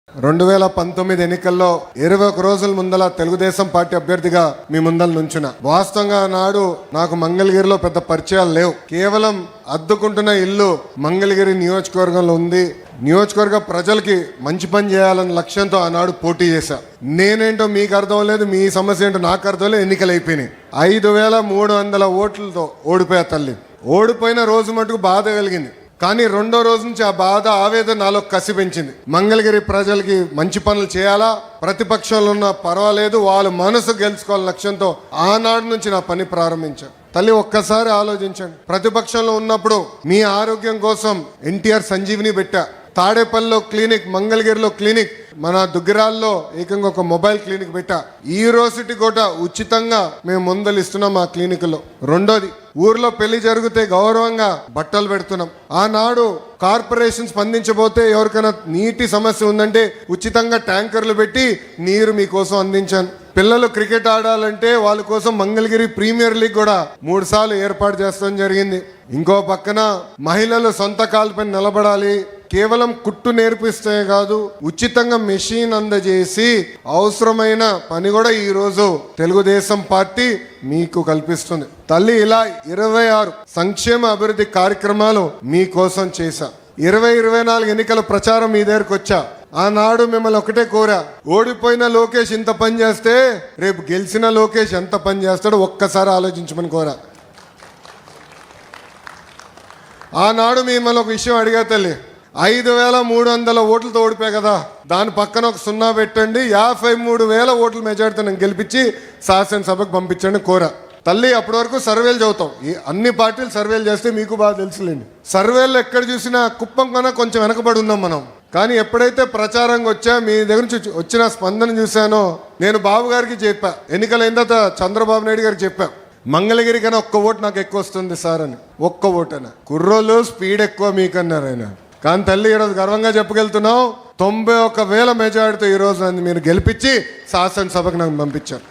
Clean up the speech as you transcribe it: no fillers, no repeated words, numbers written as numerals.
2019 ఎన్నికల్లో 21 రోజుల ముందల తెలుగుదేశం పార్టీ అభ్యర్థిగా మీ ముందల నుంచున. వాస్తవంగా నాడు నాకు మంగళగిరిలో పెద్ద పరిచయాలు లేవు. కేవలం అద్దుకుంటున్న ఇల్లు మంగళగిరి నియోజకవర్గంలో ఉంది. నియోజకవర్గ ప్రజలకి మంచి పని చేయాలన్న లక్ష్యంతో ఆనాడు పోటీ చేశా. నేనేంటో మీకు అర్థం లేదు, మీ సమస్య ఏంటో నాకు అర్థం లేదు. ఎన్నికలు అయిపోయినాయి. 5300 ఓట్లతో ఓడిపోయా తల్లి. ఓడిపోయిన రోజు మటుకు బాధ కలిగింది. కానీ రెండో రోజు నుంచి ఆ బాధ, ఆవేదన నాలో కసి పెంచింది. మంగళగిరి ప్రజలకి మంచి పనులు చేయాలా, ప్రతిపక్షంలో ఉన్న పర్వాలేదు, వాళ్ళ మనసు గెలుచుకోవాలని లక్ష్యంతో ఆనాడు నుంచి నా పని ప్రారంభించాను. తల్లి ఒక్కసారి ఆలోచించండి. ప్రతిపక్షంలో ఉన్నప్పుడు మీ ఆరోగ్యం కోసం ఎన్టీఆర్ సంజీవిని పెట్టా. తాడేపల్లిలో క్లినిక్, మంగళగిరిలో క్లినిక్, మన దుగ్గిరాల్లో ఏకంగా ఒక మొబైల్ క్లినిక్ పెట్టా. ఈ రోజుటి కూడా ఉచితంగా మేము ముందలు ఇస్తున్నాం ఆ క్లినిక్లో. రెండోది, ఊర్లో పెళ్లి జరిగితే గౌరవంగా బట్టలు పెడుతున్నాం. ఆనాడు కార్పొరేషన్ స్పందించబోతే ఎవరికైనా నీటి సమస్య ఉందంటే ఉచితంగా ట్యాంకర్లు పెట్టి నీరు మీకోసం అందించాను. పిల్లలు క్రికెట్ ఆడాలంటే వాళ్ళ కోసం మంగళగిరి ప్రీమియర్ లీగ్ కూడా 3 సార్లు ఏర్పాటు చేస్తాం జరిగింది. ఇంకో పక్కన మహిళలు సొంత కాళ్ళపై నిలబడాలి, కేవలం కుట్టు నేర్పిస్తే కాదు, ఉచితంగా మెషిన్ అందజేసి అవసరమైన పని కూడా ఈరోజు తెలుగుదేశం పార్టీ మీకు కల్పిస్తుంది. తల్లి ఇలా 26 సంక్షేమ అభివృద్ధి కార్యక్రమాలు మీకోసం చేశా. 2024 ఎన్నికల ప్రచారం మీ దగ్గరకు వచ్చా. ఆనాడు మిమ్మల్ని ఒకటే కోరా, ఓడిపోయిన లోకేష్ ఇంత పని చేస్తే రేపు గెలిచిన లోకేష్ ఎంత పని చేస్తాడో ఒక్కసారి ఆలోచించమని కోరా. ఆనాడు మిమ్మల్ని ఒక విషయం అడిగా తల్లి, 5300 ఓట్లతో ఓడిపోయా కదా, దాని పక్కన ఒక 0 పెట్టండి, 53,000 ఓట్ల మెజార్టీతో నేను గెలిపించి శాసనసభకు పంపించండి కోరా. తల్లి అప్పటి వరకు సర్వేలు చదువుతాం, అన్ని పార్టీలు సర్వేలు చేస్తే మీకు బాగా తెలుసులేండి. సర్వేలు ఎక్కడ చూసినా కుప్పం కన్నా కొంచెం వెనకబడి ఉన్నాం మనం. కానీ ఎప్పుడైతే ప్రచారంగా వచ్చా, మీ దగ్గర నుంచి వచ్చిన స్పందన చూశానో, నేను బాబు గారికి చెప్పా, ఎన్నికలైన తర్వాత చంద్రబాబు నాయుడు గారికి చెప్పా, మంగళగిరి కన్నా ఒక్క ఓటు నాకు ఎక్కువ వస్తుంది సార్ అని. ఒక్క ఓటు అన్న, కుర్రోలు స్పీడ్ ఎక్కువ మీకన్నారు ఆయన. కానీ తల్లి ఈరోజు గర్వంగా చెప్పగలుగుతున్నాం, 91,000 మెజారిటీతో ఈరోజు మీరు గెలిపించి శాసనసభకు నాకు పంపించారు.